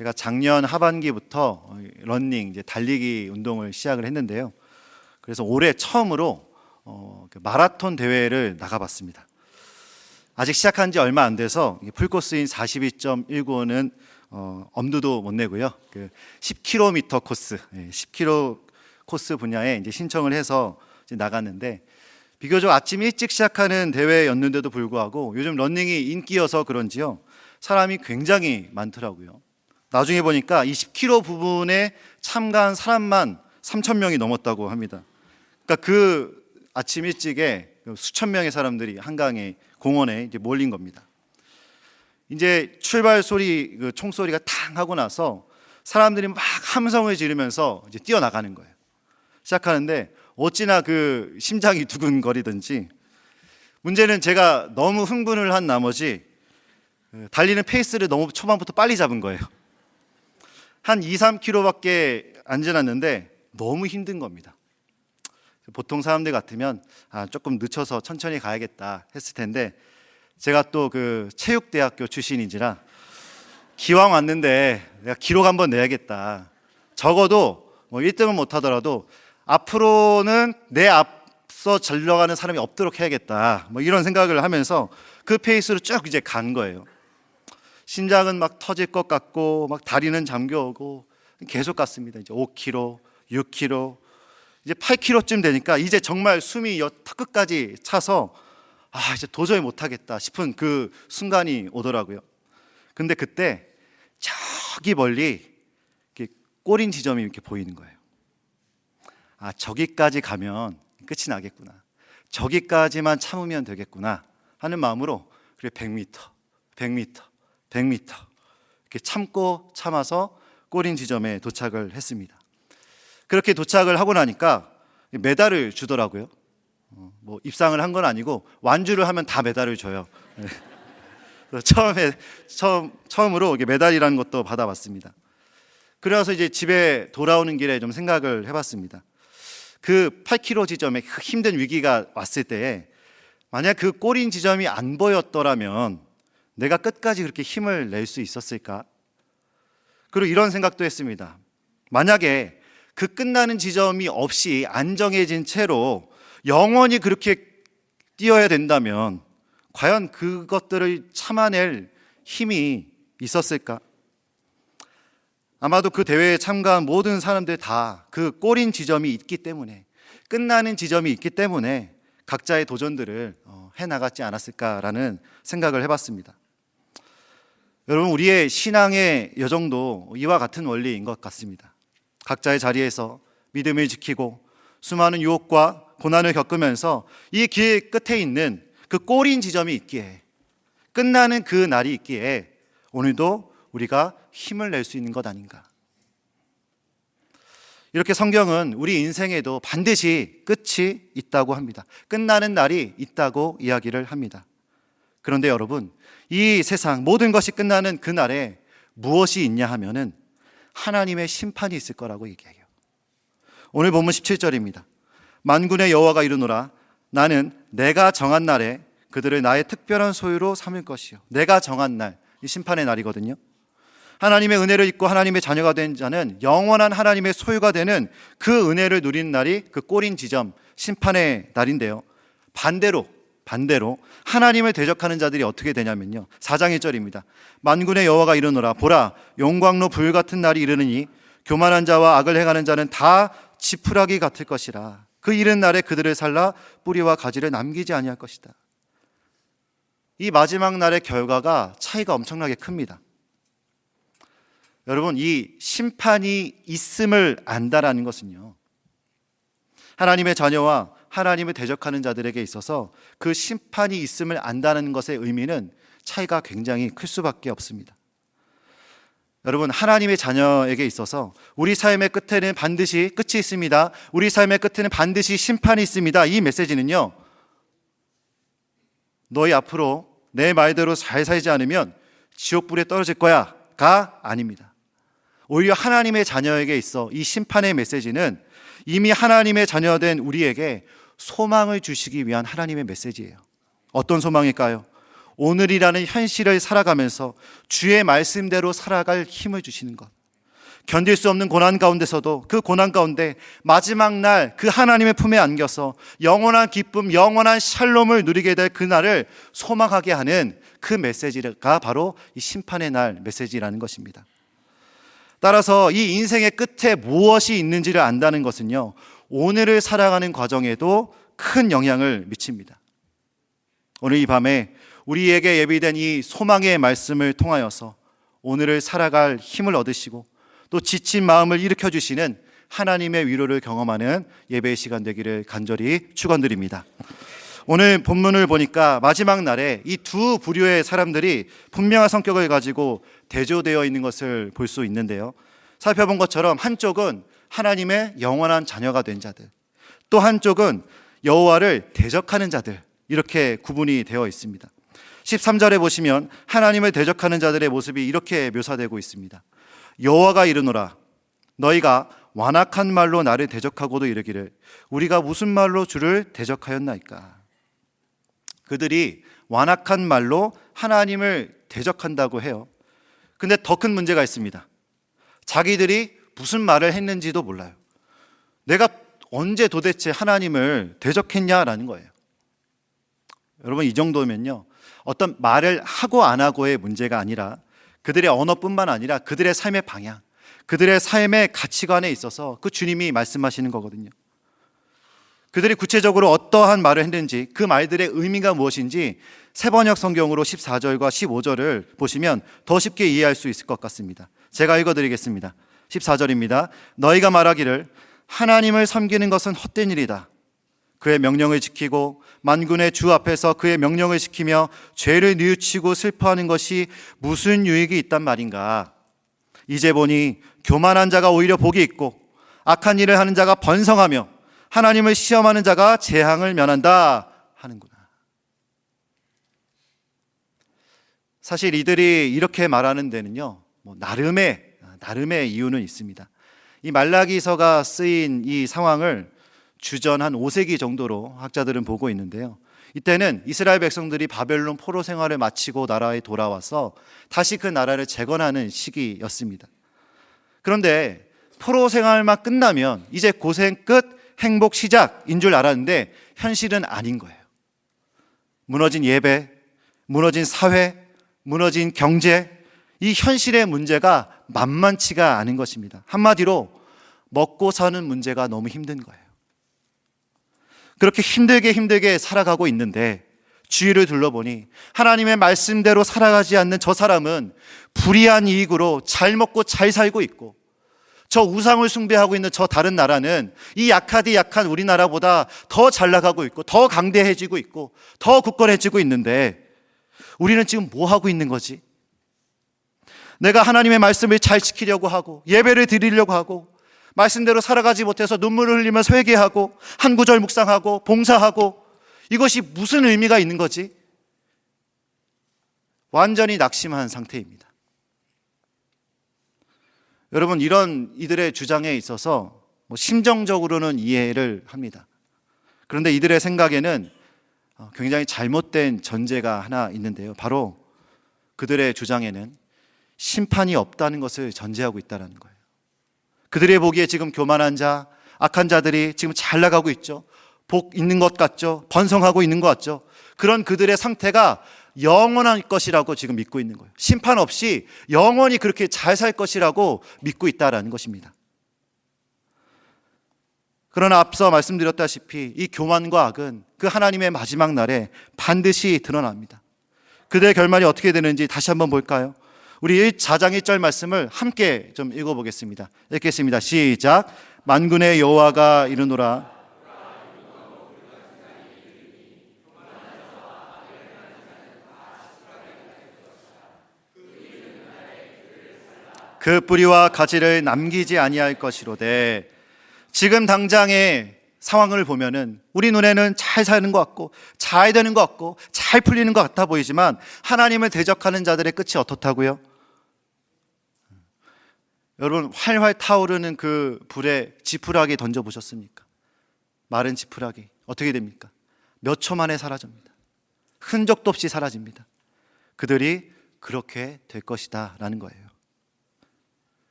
제가 작년 하반기부터 러닝, 이제 달리기 운동을 시작을 했는데요. 그래서 올해 처음으로 마라톤 대회를 나가봤습니다. 아직 시작한 지 얼마 안 돼서 풀코스인 42.195는 엄두도 못 내고요. 10km 코스, 10km 코스 분야에 이제 신청을 해서 이제 나갔는데, 비교적 아침 일찍 시작하는 대회였는데도 불구하고 요즘 러닝이 인기여서 그런지요, 사람이 굉장히 많더라고요. 나중에 보니까 이 10km 부분에 참가한 사람만 3,000명이 넘었다고 합니다. 그러니까 그 아침 일찍에 수천 명의 사람들이 한강에, 공원에 이제 몰린 겁니다. 이제 출발 소리, 총소리가 탕 하고 나서 사람들이 막 함성을 지르면서 이제 뛰어나가는 거예요. 시작하는데 어찌나 그 심장이 두근거리든지, 문제는 제가 너무 흥분을 한 나머지 달리는 페이스를 너무 초반부터 빨리 잡은 거예요. 한 2-3km밖에 안 지났는데 너무 힘든 겁니다. 보통 사람들 같으면 조금 늦춰서 천천히 가야겠다 했을 텐데, 제가 또 그 체육대학교 출신인지라 기왕 왔는데 내가 기록 한번 내야겠다. 적어도 1등은 못하더라도 앞으로는 내 앞서 달려가는 사람이 없도록 해야겠다, 이런 생각을 하면서 그 페이스로 쭉 이제 간 거예요. 심장은 막 터질 것 같고 막 다리는 잠겨오고 계속 갔습니다. 이제 5km, 6km, 이제 8km쯤 되니까 이제 정말 숨이 턱끝까지 차서 이제 도저히 못하겠다 싶은 그 순간이 오더라고요. 근데 그때 저기 멀리 이렇게 꼬린 지점이 이렇게 보이는 거예요. 저기까지 가면 끝이 나겠구나, 저기까지만 참으면 되겠구나 하는 마음으로, 그래 100m, 100m, 100m 이렇게 참고 참아서 꼬린 지점에 도착을 했습니다. 그렇게 도착을 하고 나니까 메달을 주더라고요. 입상을 한 건 아니고 완주를 하면 다 메달을 줘요. 처음으로 메달이라는 것도 받아봤습니다. 그래서 이제 집에 돌아오는 길에 좀 생각을 해봤습니다. 그 8km 지점에 힘든 위기가 왔을 때에 만약 그 꼬린 지점이 안 보였더라면 내가 끝까지 그렇게 힘을 낼 수 있었을까? 그리고 이런 생각도 했습니다. 만약에 그 끝나는 지점이 없이 안정해진 채로 영원히 그렇게 뛰어야 된다면 과연 그것들을 참아낼 힘이 있었을까? 아마도 그 대회에 참가한 모든 사람들 다 그 꼬린 지점이 있기 때문에, 끝나는 지점이 있기 때문에 각자의 도전들을 해나갔지 않았을까라는 생각을 해봤습니다. 여러분, 우리의 신앙의 여정도 이와 같은 원리인 것 같습니다. 각자의 자리에서 믿음을 지키고 수많은 유혹과 고난을 겪으면서 이 길 끝에 있는 그 꼬린 지점이 있기에, 끝나는 그 날이 있기에 오늘도 우리가 힘을 낼 수 있는 것 아닌가. 이렇게 성경은 우리 인생에도 반드시 끝이 있다고 합니다. 끝나는 날이 있다고 이야기를 합니다. 그런데 여러분, 이 세상 모든 것이 끝나는 그 날에 무엇이 있냐 하면은 하나님의 심판이 있을 거라고 얘기해요. 오늘 본문 17절입니다. 만군의 여호와가 이르노라, 나는 내가 정한 날에 그들을 나의 특별한 소유로 삼을 것이요. 내가 정한 날, 이 심판의 날이거든요. 하나님의 은혜를 입고 하나님의 자녀가 된 자는 영원한 하나님의 소유가 되는 그 은혜를 누리는 날이 그 꼬린 지점, 심판의 날인데요. 반대로 하나님을 대적하는 자들이 어떻게 되냐면요, 4장 1절입니다. 만군의 여호와가 이르노라, 보라, 용광로 불 같은 날이 이르느니 교만한 자와 악을 행하는 자는 다 지푸라기 같을 것이라. 그 이른 날에 그들을 살라 뿌리와 가지를 남기지 아니할 것이다. 이 마지막 날의 결과가 차이가 엄청나게 큽니다. 여러분, 이 심판이 있음을 안다라는 것은요, 하나님의 자녀와 하나님을 대적하는 자들에게 있어서 그 심판이 있음을 안다는 것의 의미는 차이가 굉장히 클 수밖에 없습니다. 여러분, 하나님의 자녀에게 있어서 우리 삶의 끝에는 반드시 끝이 있습니다. 우리 삶의 끝에는 반드시 심판이 있습니다. 이 메시지는요, 너희 앞으로 내 말대로 잘 살지 않으면 지옥불에 떨어질 거야가 아닙니다. 오히려 하나님의 자녀에게 있어 이 심판의 메시지는 이미 하나님의 자녀된 우리에게 소망을 주시기 위한 하나님의 메시지예요. 어떤 소망일까요? 오늘이라는 현실을 살아가면서 주의 말씀대로 살아갈 힘을 주시는 것, 견딜 수 없는 고난 가운데서도 그 고난 가운데 마지막 날 그 하나님의 품에 안겨서 영원한 기쁨, 영원한 샬롬을 누리게 될 그날을 소망하게 하는 그 메시지가 바로 이 심판의 날 메시지라는 것입니다. 따라서 이 인생의 끝에 무엇이 있는지를 안다는 것은요, 오늘을 살아가는 과정에도 큰 영향을 미칩니다. 오늘 이 밤에 우리에게 예비된 이 소망의 말씀을 통하여서 오늘을 살아갈 힘을 얻으시고 또 지친 마음을 일으켜주시는 하나님의 위로를 경험하는 예배의 시간 되기를 간절히 축원드립니다. 오늘 본문을 보니까 마지막 날에 이 두 부류의 사람들이 분명한 성격을 가지고 대조되어 있는 것을 볼 수 있는데요, 살펴본 것처럼 한쪽은 하나님의 영원한 자녀가 된 자들, 또 한쪽은 여호와를 대적하는 자들, 이렇게 구분이 되어 있습니다. 13절에 보시면 하나님을 대적하는 자들의 모습이 이렇게 묘사되고 있습니다. 여호와가 이르노라, 너희가 완악한 말로 나를 대적하고도 이르기를 우리가 무슨 말로 주를 대적하였나이까. 그들이 완악한 말로 하나님을 대적한다고 해요. 근데 더 큰 문제가 있습니다. 자기들이 무슨 말을 했는지도 몰라요. 내가 언제 도대체 하나님을 대적했냐라는 거예요. 여러분, 이 정도면요, 어떤 말을 하고 안 하고의 문제가 아니라 그들의 언어뿐만 아니라 그들의 삶의 방향, 그들의 삶의 가치관에 있어서 그 주님이 말씀하시는 거거든요. 그들이 구체적으로 어떠한 말을 했는지, 그 말들의 의미가 무엇인지 세번역 성경으로 14절과 15절을 보시면 더 쉽게 이해할 수 있을 것 같습니다. 제가 읽어드리겠습니다. 14절입니다. 너희가 말하기를 하나님을 섬기는 것은 헛된 일이다. 그의 명령을 지키고 만군의 주 앞에서 그의 명령을 지키며 죄를 뉘우치고 슬퍼하는 것이 무슨 유익이 있단 말인가. 이제 보니 교만한 자가 오히려 복이 있고 악한 일을 하는 자가 번성하며 하나님을 시험하는 자가 재앙을 면한다 하는구나. 사실 이들이 이렇게 말하는 데는요, 나름의 이유는 있습니다. 이 말라기서가 쓰인 이 상황을 주전 한 5세기 정도로 학자들은 보고 있는데요, 이때는 이스라엘 백성들이 바벨론 포로 생활을 마치고 나라에 돌아와서 다시 그 나라를 재건하는 시기였습니다. 그런데 포로 생활만 끝나면 이제 고생 끝, 행복 시작인 줄 알았는데 현실은 아닌 거예요. 무너진 예배, 무너진 사회, 무너진 경제, 이 현실의 문제가 만만치가 않은 것입니다. 한마디로 먹고 사는 문제가 너무 힘든 거예요. 그렇게 힘들게 살아가고 있는데 주위를 둘러보니 하나님의 말씀대로 살아가지 않는 저 사람은 불의한 이익으로 잘 먹고 잘 살고 있고, 저 우상을 숭배하고 있는 저 다른 나라는 이 약하디 약한 우리나라보다 더 잘 나가고 있고 더 강대해지고 있고 더 굳건해지고 있는데 우리는 지금 뭐 하고 있는 거지? 내가 하나님의 말씀을 잘 지키려고 하고 예배를 드리려고 하고 말씀대로 살아가지 못해서 눈물을 흘리면서 회개하고 한 구절 묵상하고 봉사하고, 이것이 무슨 의미가 있는 거지? 완전히 낙심한 상태입니다. 여러분, 이런 이들의 주장에 있어서 심정적으로는 이해를 합니다. 그런데 이들의 생각에는 굉장히 잘못된 전제가 하나 있는데요, 바로 그들의 주장에는 심판이 없다는 것을 전제하고 있다는 거예요. 그들의 보기에 지금 교만한 자, 악한 자들이 지금 잘 나가고 있죠. 복 있는 것 같죠. 번성하고 있는 것 같죠. 그런 그들의 상태가 영원할 것이라고 지금 믿고 있는 거예요. 심판 없이 영원히 그렇게 잘 살 것이라고 믿고 있다는 것입니다. 그러나 앞서 말씀드렸다시피 이 교만과 악은 그 하나님의 마지막 날에 반드시 드러납니다. 그들의 결말이 어떻게 되는지 다시 한번 볼까요? 우리 4장 1절 말씀을 함께 좀 읽어보겠습니다. 읽겠습니다. 시작. 만군의 여호와가 이르노라, 그 뿌리와 가지를 남기지 아니할 것이로되. 지금 당장의 상황을 보면은 우리 눈에는 잘 사는 것 같고 잘 되는 것 같고 잘 풀리는 것 같아 보이지만 하나님을 대적하는 자들의 끝이 어떻다고요? 여러분, 활활 타오르는 그 불에 지푸라기 던져보셨습니까? 마른 지푸라기 어떻게 됩니까? 몇 초 만에 사라집니다. 흔적도 없이 사라집니다. 그들이 그렇게 될 것이다 라는 거예요.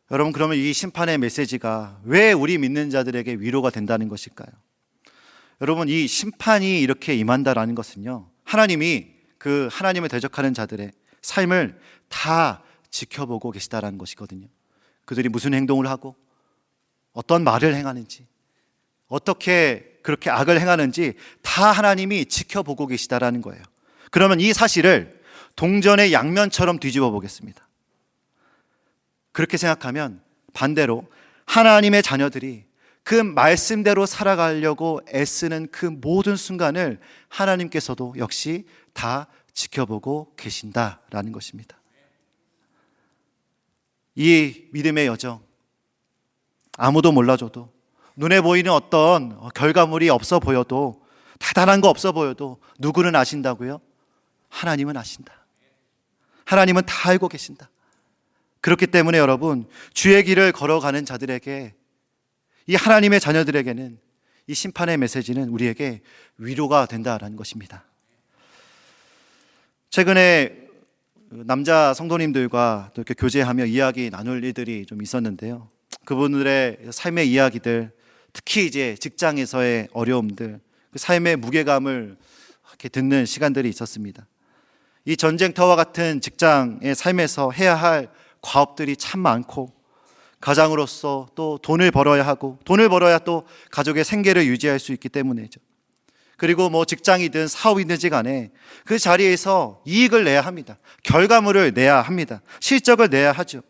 여러분, 그러면 이 심판의 메시지가 왜 우리 믿는 자들에게 위로가 된다는 것일까요? 여러분, 이 심판이 이렇게 임한다라는 것은요, 하나님이 그 하나님을 대적하는 자들의 삶을 다 지켜보고 계시다라는 것이거든요. 그들이 무슨 행동을 하고 어떤 말을 행하는지, 어떻게 그렇게 악을 행하는지 다 하나님이 지켜보고 계시다라는 거예요. 그러면 이 사실을 동전의 양면처럼 뒤집어 보겠습니다. 그렇게 생각하면 반대로 하나님의 자녀들이 그 말씀대로 살아가려고 애쓰는 그 모든 순간을 하나님께서도 역시 다 지켜보고 계신다라는 것입니다. 이 믿음의 여정, 아무도 몰라줘도, 눈에 보이는 어떤 결과물이 없어 보여도, 대단한 거 없어 보여도 누구는 아신다고요? 하나님은 아신다. 하나님은 다 알고 계신다. 그렇기 때문에 여러분, 주의 길을 걸어가는 자들에게, 이 하나님의 자녀들에게는 이 심판의 메시지는 우리에게 위로가 된다라는 것입니다. 최근에 남자 성도님들과 또 이렇게 교제하며 이야기 나눌 일들이 좀 있었는데요. 그분들의 삶의 이야기들, 특히 이제 직장에서의 어려움들, 그 삶의 무게감을 이렇게 듣는 시간들이 있었습니다. 이 전쟁터와 같은 직장의 삶에서 해야 할 과업들이 참 많고, 가장으로서 또 돈을 벌어야 하고, 돈을 벌어야 또 가족의 생계를 유지할 수 있기 때문이죠. 그리고 뭐 직장이든 사업이든지 간에 그 자리에서 이익을 내야 합니다. 결과물을 내야 합니다. 실적을 내야 하죠.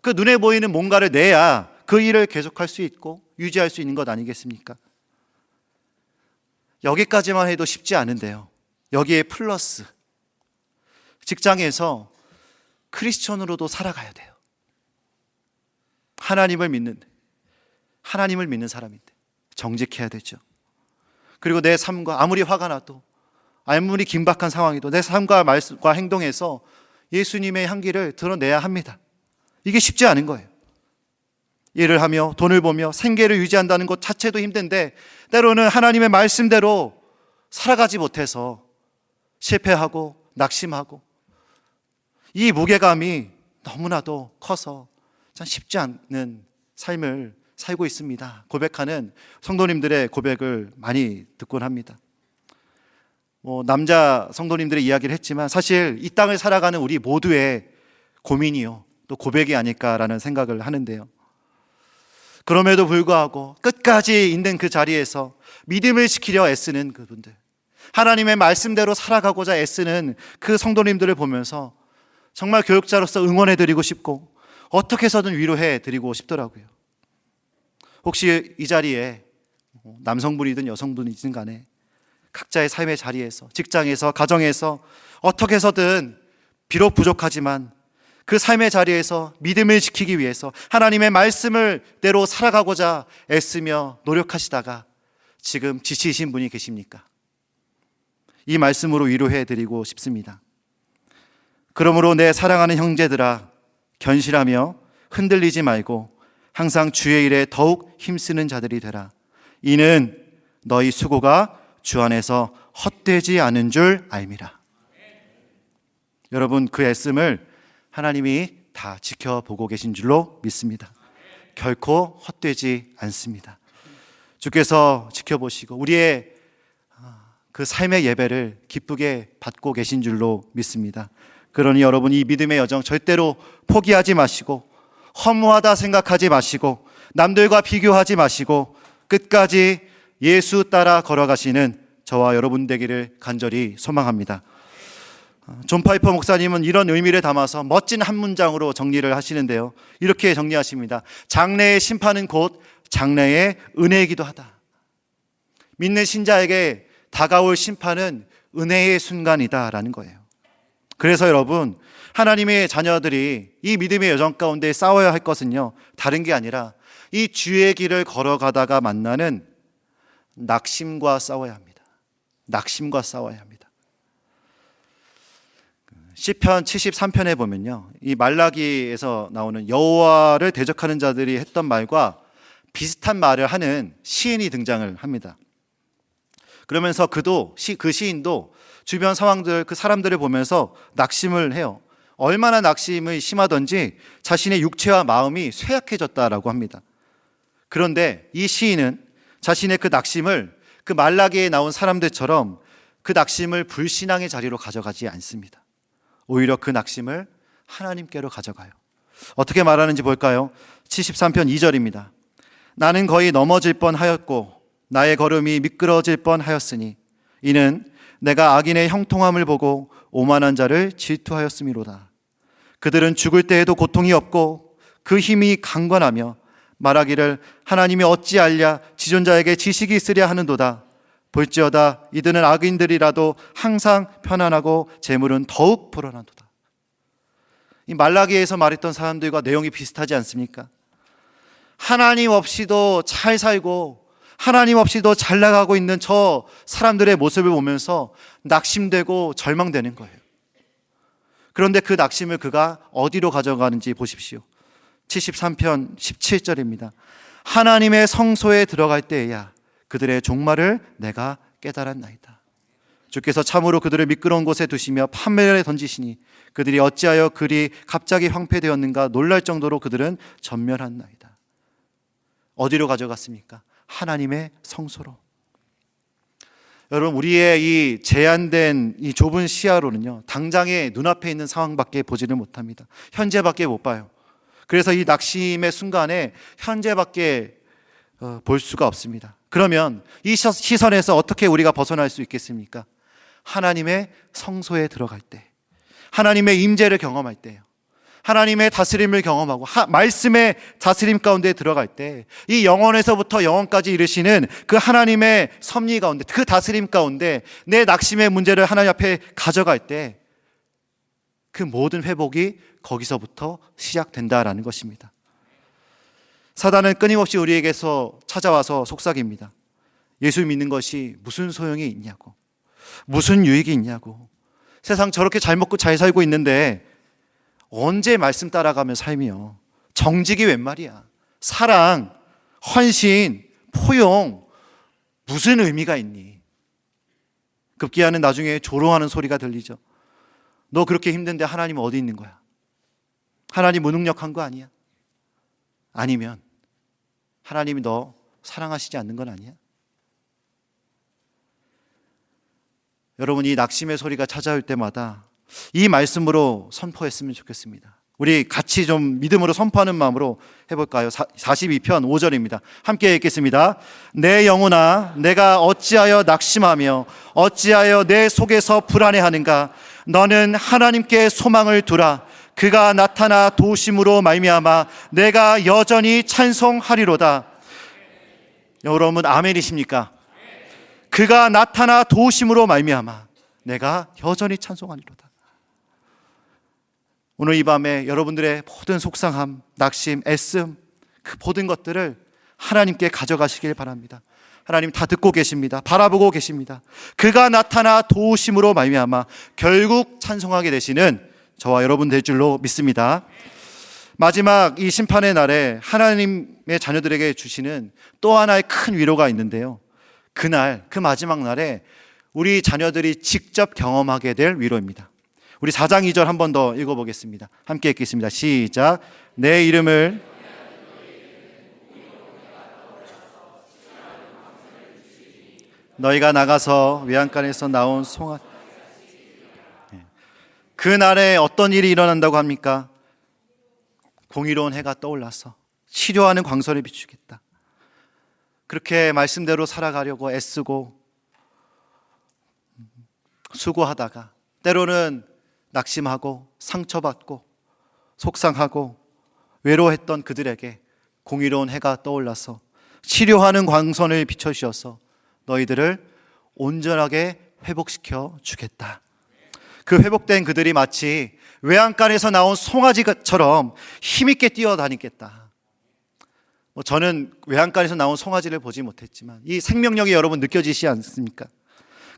그 눈에 보이는 뭔가를 내야 그 일을 계속할 수 있고 유지할 수 있는 것 아니겠습니까? 여기까지만 해도 쉽지 않은데요, 여기에 플러스 직장에서 크리스천으로도 살아가야 돼요. 하나님을 믿는 사람인데 정직해야 되죠. 그리고 내 삶과 아무리 화가 나도, 아무리 긴박한 상황이도 내 삶과 말씀과 행동에서 예수님의 향기를 드러내야 합니다. 이게 쉽지 않은 거예요. 일을 하며 돈을 벌며 생계를 유지한다는 것 자체도 힘든데, 때로는 하나님의 말씀대로 살아가지 못해서 실패하고 낙심하고, 이 무게감이 너무나도 커서 참 쉽지 않는 삶을 살고 있습니다. 고백하는 성도님들의 고백을 많이 듣곤 합니다. 남자 성도님들의 이야기를 했지만 사실 이 땅을 살아가는 우리 모두의 고민이요, 또 고백이 아닐까라는 생각을 하는데요. 그럼에도 불구하고 끝까지 있는 그 자리에서 믿음을 지키려 애쓰는 그분들, 하나님의 말씀대로 살아가고자 애쓰는 그 성도님들을 보면서 정말 교육자로서 응원해드리고 싶고 어떻게 해서든 위로해드리고 싶더라고요. 혹시 이 자리에 남성분이든 여성분이든 간에 각자의 삶의 자리에서, 직장에서, 가정에서 어떻게 해서든 비록 부족하지만 그 삶의 자리에서 믿음을 지키기 위해서 하나님의 말씀을 대로 살아가고자 애쓰며 노력하시다가 지금 지치신 분이 계십니까? 이 말씀으로 위로해드리고 싶습니다. 그러므로 내 사랑하는 형제들아, 견실하며 흔들리지 말고 항상 주의 일에 더욱 힘쓰는 자들이 되라. 이는 너희 수고가 주 안에서 헛되지 않은 줄 알미라. 여러분, 그 애씀을 하나님이 다 지켜보고 계신 줄로 믿습니다. 결코 헛되지 않습니다. 주께서 지켜보시고 우리의 그 삶의 예배를 기쁘게 받고 계신 줄로 믿습니다. 그러니 여러분, 이 믿음의 여정 절대로 포기하지 마시고, 허무하다 생각하지 마시고, 남들과 비교하지 마시고 끝까지 예수 따라 걸어가시는 저와 여러분 되기를 간절히 소망합니다. 존 파이퍼 목사님은 이런 의미를 담아서 멋진 한 문장으로 정리를 하시는데요, 이렇게 정리하십니다. 장래의 심판은 곧 장래의 은혜이기도 하다. 믿는 신자에게 다가올 심판은 은혜의 순간이다라는 거예요. 그래서 여러분, 하나님의 자녀들이 이 믿음의 여정 가운데 싸워야 할 것은요, 다른 게 아니라 이 주의 길을 걸어가다가 만나는 낙심과 싸워야 합니다. 낙심과 싸워야 합니다. 시편 73편에 보면요, 이 말라기에서 나오는 여호와를 대적하는 자들이 했던 말과 비슷한 말을 하는 시인이 등장을 합니다. 그러면서 그 시인도 주변 상황들, 그 사람들을 보면서 낙심을 해요. 얼마나 낙심이 심하던지 자신의 육체와 마음이 쇠약해졌다라고 합니다. 그런데 이 시인은 자신의 그 낙심을 그 말라기에 나온 사람들처럼 그 낙심을 불신앙의 자리로 가져가지 않습니다. 오히려 그 낙심을 하나님께로 가져가요. 어떻게 말하는지 볼까요? 73편 2절입니다. 나는 거의 넘어질 뻔하였고 나의 걸음이 미끄러질 뻔하였으니 이는 내가 악인의 형통함을 보고 오만한 자를 질투하였음이로다. 그들은 죽을 때에도 고통이 없고 그 힘이 강건하며 말하기를 하나님이 어찌 알랴 지존자에게 지식이 있으랴 하는도다. 볼지어다 이들은 악인들이라도 항상 편안하고 재물은 더욱 불어나도다. 이 말라기에서 말했던 사람들과 내용이 비슷하지 않습니까? 하나님 없이도 잘 살고 하나님 없이도 잘 나가고 있는 저 사람들의 모습을 보면서 낙심되고 절망되는 거예요. 그런데 그 낙심을 그가 어디로 가져가는지 보십시오. 73편 17절입니다. 하나님의 성소에 들어갈 때에야 그들의 종말을 내가 깨달았나이다. 주께서 참으로 그들을 미끄러운 곳에 두시며 판매에 던지시니 그들이 어찌하여 그리 갑자기 황폐되었는가 놀랄 정도로 그들은 전멸한나이다. 어디로 가져갔습니까? 하나님의 성소로. 여러분, 우리의 이 제한된 이 좁은 시야로는요, 당장의 눈앞에 있는 상황밖에 보지를 못합니다. 현재밖에 못 봐요. 그래서 이 낙심의 순간에 현재밖에 볼 수가 없습니다. 그러면 이 시선에서 어떻게 우리가 벗어날 수 있겠습니까? 하나님의 성소에 들어갈 때, 하나님의 임재를 경험할 때요, 하나님의 다스림을 경험하고 말씀의 다스림 가운데 들어갈 때 이 영원에서부터 영원까지 이르시는 그 하나님의 섭리 가운데, 그 다스림 가운데 내 낙심의 문제를 하나님 앞에 가져갈 때 그 모든 회복이 거기서부터 시작된다라는 것입니다. 사단은 끊임없이 우리에게서 찾아와서 속삭입니다. 예수 믿는 것이 무슨 소용이 있냐고, 무슨 유익이 있냐고, 세상 저렇게 잘 먹고 잘 살고 있는데 언제 말씀 따라가며 살며 정직이 웬 말이야, 사랑, 헌신, 포용 무슨 의미가 있니? 급기야는 나중에 조롱하는 소리가 들리죠. 너 그렇게 힘든데 하나님은 어디 있는 거야? 하나님 무능력한 거 아니야? 아니면 하나님이 너 사랑하시지 않는 건 아니야? 여러분, 이 낙심의 소리가 찾아올 때마다 이 말씀으로 선포했으면 좋겠습니다. 우리 같이 좀 믿음으로 선포하는 마음으로 해볼까요? 42편 5절입니다. 함께 읽겠습니다. 내 영혼아, 내가 어찌하여 낙심하며 어찌하여 내 속에서 불안해하는가? 너는 하나님께 소망을 두라. 그가 나타나 도우심으로 말미암아 내가 여전히 찬송하리로다. 여러분, 아멘이십니까? 그가 나타나 도우심으로 말미암아 내가 여전히 찬송하리로다. 오늘 이 밤에 여러분들의 모든 속상함, 낙심, 애씀, 그 모든 것들을 하나님께 가져가시길 바랍니다. 하나님 다 듣고 계십니다. 바라보고 계십니다. 그가 나타나 도우심으로 말미암아 결국 찬송하게 되시는 저와 여러분 될 줄로 믿습니다. 마지막 이 심판의 날에 하나님의 자녀들에게 주시는 또 하나의 큰 위로가 있는데요, 그날, 그 마지막 날에 우리 자녀들이 직접 경험하게 될 위로입니다. 우리 4장 2절 한 번 더 읽어보겠습니다. 함께 읽겠습니다. 시작. 내 이름을 너희가 나가서 외양간에서 나온 송아. 그날에 어떤 일이 일어난다고 합니까? 공의로운 해가 떠올라서 치료하는 광선을 비추겠다. 그렇게 말씀대로 살아가려고 애쓰고 수고하다가 때로는 낙심하고 상처받고 속상하고 외로워했던 그들에게 공의로운 해가 떠올라서 치료하는 광선을 비춰주셔서 너희들을 온전하게 회복시켜 주겠다. 그 회복된 그들이 마치 외양간에서 나온 송아지처럼 힘있게 뛰어다니겠다. 저는 외양간에서 나온 송아지를 보지 못했지만 이 생명력이 여러분 느껴지시지 않습니까?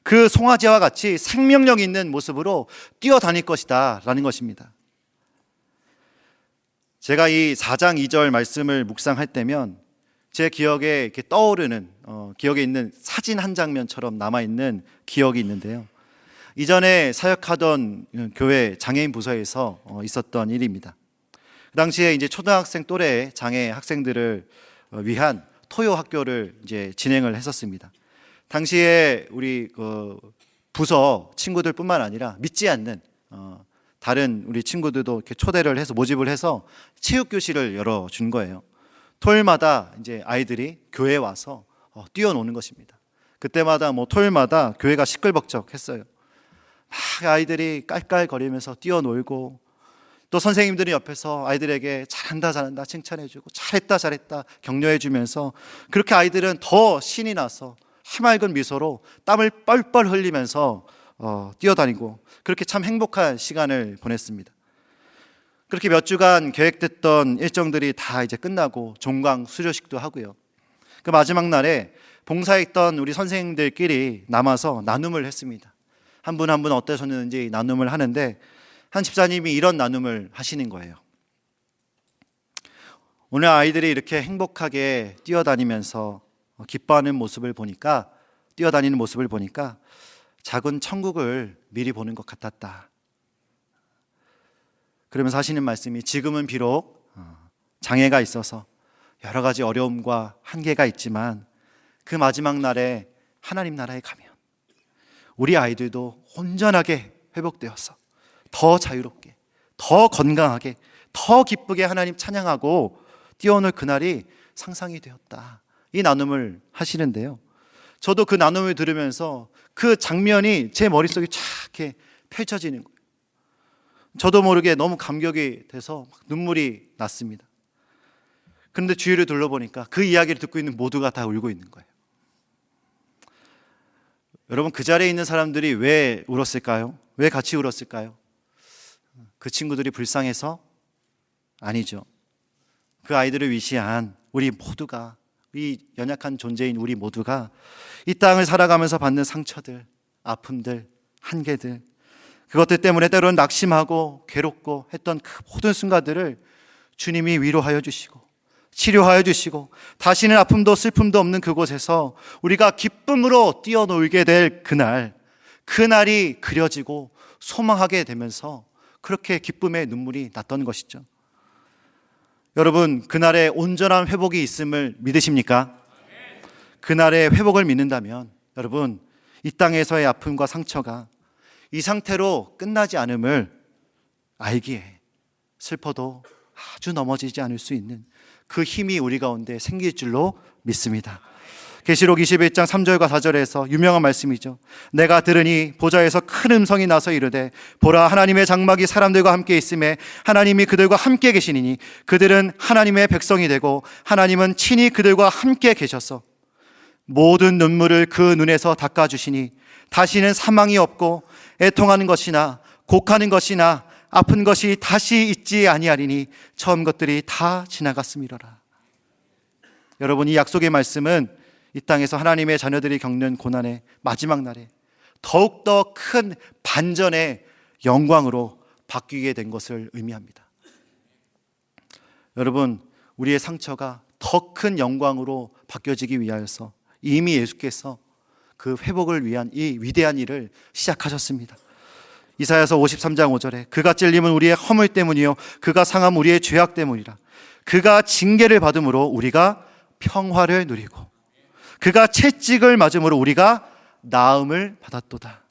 그 송아지와 같이 생명력 있는 모습으로 뛰어다닐 것이다 라는 것입니다. 제가 이 4장 2절 말씀을 묵상할 때면 제 기억에 이렇게 떠오르는 기억에 있는 사진 한 장면처럼 남아있는 기억이 있는데요, 이전에 사역하던 교회 장애인 부서에서 있었던 일입니다. 그 당시에 이제 초등학생 또래의 장애 학생들을 위한 토요 학교를 이제 진행을 했었습니다. 당시에 우리 부서 친구들뿐만 아니라 믿지 않는 다른 우리 친구들도 이렇게 초대를 해서 모집을 해서 체육 교실을 열어준 거예요. 토요일마다 이제 아이들이 교회에 와서 뛰어노는 것입니다. 그때마다 토요일마다 교회가 시끌벅적했어요. 막 아이들이 깔깔거리면서 뛰어놀고, 또 선생님들이 옆에서 아이들에게 잘한다 잘한다 칭찬해주고, 잘했다 격려해주면서, 그렇게 아이들은 더 신이 나서 해맑은 미소로 땀을 뻘뻘 흘리면서 뛰어다니고, 그렇게 참 행복한 시간을 보냈습니다. 그렇게 몇 주간 계획됐던 일정들이 다 이제 끝나고 종강 수료식도 하고요. 그 마지막 날에 봉사했던 우리 선생님들끼리 남아서 나눔을 했습니다. 한 분 한 분 어떠셨는지 나눔을 하는데, 한 집사님이 이런 나눔을 하시는 거예요. 오늘 아이들이 이렇게 행복하게 뛰어다니면서 기뻐하는 모습을 보니까, 뛰어다니는 모습을 보니까 작은 천국을 미리 보는 것 같았다. 그러면서 하시는 말씀이, 지금은 비록 장애가 있어서 여러 가지 어려움과 한계가 있지만 그 마지막 날에 하나님 나라에 가면 우리 아이들도 온전하게 회복되어서 더 자유롭게, 더 건강하게, 더 기쁘게 하나님 찬양하고 뛰어놀 그날이 상상이 되었다. 이 나눔을 하시는데요, 저도 그 나눔을 들으면서 그 장면이 제 머릿속에 쫙 이렇게 펼쳐지는 거예요. 저도 모르게 너무 감격이 돼서 눈물이 났습니다. 그런데 주위를 둘러보니까 그 이야기를 듣고 있는 모두가 다 울고 있는 거예요. 여러분, 그 자리에 있는 사람들이 왜 울었을까요? 왜 같이 울었을까요? 그 친구들이 불쌍해서? 아니죠. 그 아이들을 위시한 우리 모두가, 이 연약한 존재인 우리 모두가 이 땅을 살아가면서 받는 상처들, 아픔들, 한계들, 그것들 때문에 때로는 낙심하고 괴롭고 했던 그 모든 순간들을 주님이 위로하여 주시고 치료하여 주시고, 다시는 아픔도 슬픔도 없는 그곳에서 우리가 기쁨으로 뛰어놀게 될 그날이 그려지고 소망하게 되면서 그렇게 기쁨의 눈물이 났던 것이죠. 여러분, 그날의 온전한 회복이 있음을 믿으십니까? 그날의 회복을 믿는다면 여러분, 이 땅에서의 아픔과 상처가 이 상태로 끝나지 않음을 알기에 슬퍼도 아주 넘어지지 않을 수 있는 그 힘이 우리 가운데 생길 줄로 믿습니다. 계시록 21장 3절과 4절에서 유명한 말씀이죠. 내가 들으니 보좌에서 큰 음성이 나서 이르되, 보라, 하나님의 장막이 사람들과 함께 있음에 하나님이 그들과 함께 계시니니 그들은 하나님의 백성이 되고 하나님은 친히 그들과 함께 계셔서 모든 눈물을 그 눈에서 닦아주시니 다시는 사망이 없고 애통하는 것이나 곡하는 것이나 아픈 것이 다시 있지 아니하리니 처음 것들이 다 지나갔음이로라. 여러분, 이 약속의 말씀은 이 땅에서 하나님의 자녀들이 겪는 고난의 마지막 날에 더욱더 큰 반전의 영광으로 바뀌게 된 것을 의미합니다. 여러분, 우리의 상처가 더 큰 영광으로 바뀌어지기 위하여서 이미 예수께서 그 회복을 위한 이 위대한 일을 시작하셨습니다. 이사야서 53장 5절에 그가 찔림은 우리의 허물 때문이요 그가 상함 우리의 죄악 때문이라. 그가 징계를 받음으로 우리가 평화를 누리고 그가 채찍을 맞음으로 우리가 나음을 받았도다.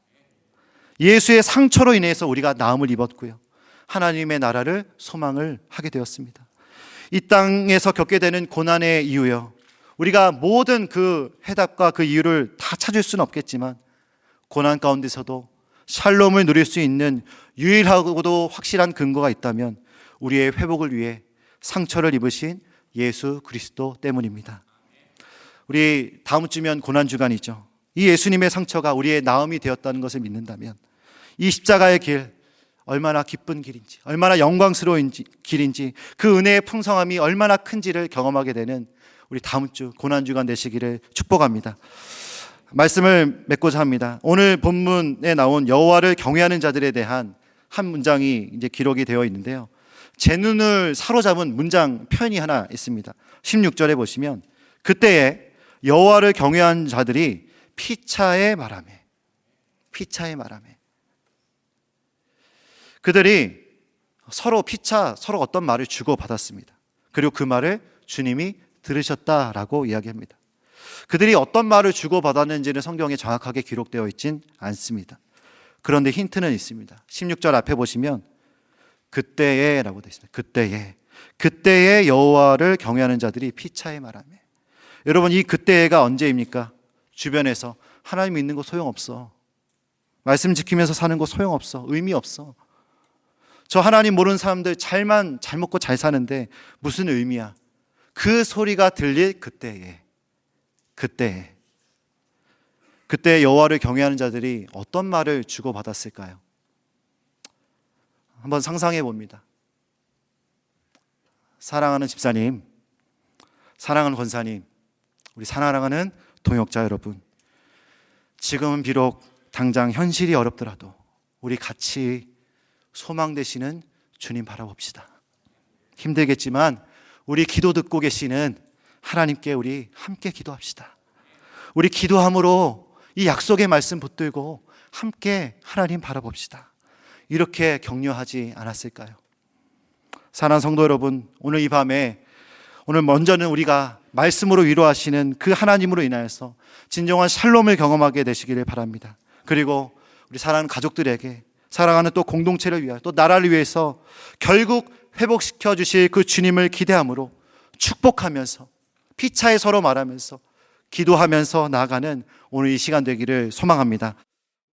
예수의 상처로 인해서 우리가 나음을 입었고요, 하나님의 나라를 소망을 하게 되었습니다. 이 땅에서 겪게 되는 고난의 이유요, 우리가 모든 그 해답과 그 이유를 다 찾을 수는 없겠지만 고난 가운데서도 샬롬을 누릴 수 있는 유일하고도 확실한 근거가 있다면 우리의 회복을 위해 상처를 입으신 예수 그리스도 때문입니다. 우리 다음 주면 고난주간이죠. 이 예수님의 상처가 우리의 나음이 되었다는 것을 믿는다면 이 십자가의 길, 얼마나 기쁜 길인지, 얼마나 영광스러운 길인지, 그 은혜의 풍성함이 얼마나 큰지를 경험하게 되는 우리 다음 주 고난주간 되시기를 축복합니다. 말씀을 맺고자 합니다. 오늘 본문에 나온 여호와를 경외하는 자들에 대한 한 문장이 이제 기록이 되어 있는데요, 제 눈을 사로잡은 문장 표현이 하나 있습니다. 16절에 보시면 그때에 여호와를 경외한 자들이 피차의 바람에 그들이 서로 피차 서로 어떤 말을 주고받았습니다. 그리고 그 말을 주님이 들으셨다라고 이야기합니다. 그들이 어떤 말을 주고받았는지는 성경에 정확하게 기록되어 있진 않습니다. 그런데 힌트는 있습니다. 16절 앞에 보시면 그때에 라고 되어 있습니다. 그때에 여호와를 경외하는 자들이 피차에 말하며. 여러분, 이 그때가 언제입니까? 주변에서 하나님 믿는 거 소용없어, 말씀 지키면서 사는 거 소용없어, 의미 없어, 저 하나님 모르는 사람들 잘 먹고 잘 사는데 무슨 의미야, 그 소리가 들릴 그때에 여호와를 경외하는 자들이 어떤 말을 주고받았을까요? 한번 상상해 봅니다. 사랑하는 집사님, 사랑하는 권사님, 우리 사랑하는 동역자 여러분, 지금은 비록 당장 현실이 어렵더라도 우리 같이 소망 되시는 주님 바라봅시다. 힘들겠지만 우리 기도 듣고 계시는 하나님께 우리 함께 기도합시다. 우리 기도함으로 이 약속의 말씀 붙들고 함께 하나님 바라봅시다. 이렇게 격려하지 않았을까요? 사랑하는 성도 여러분, 오늘 이 밤에, 오늘 먼저는 우리가 말씀으로 위로하시는 그 하나님으로 인하여서 진정한 샬롬을 경험하게 되시기를 바랍니다. 그리고 우리 사랑하는 가족들에게, 사랑하는 또 공동체를 위하여, 또 나라를 위해서 결국 회복시켜 주실 그 주님을 기대함으로 축복하면서 피차에 서로 말하면서 기도하면서 나아가는 오늘 이 시간 되기를 소망합니다.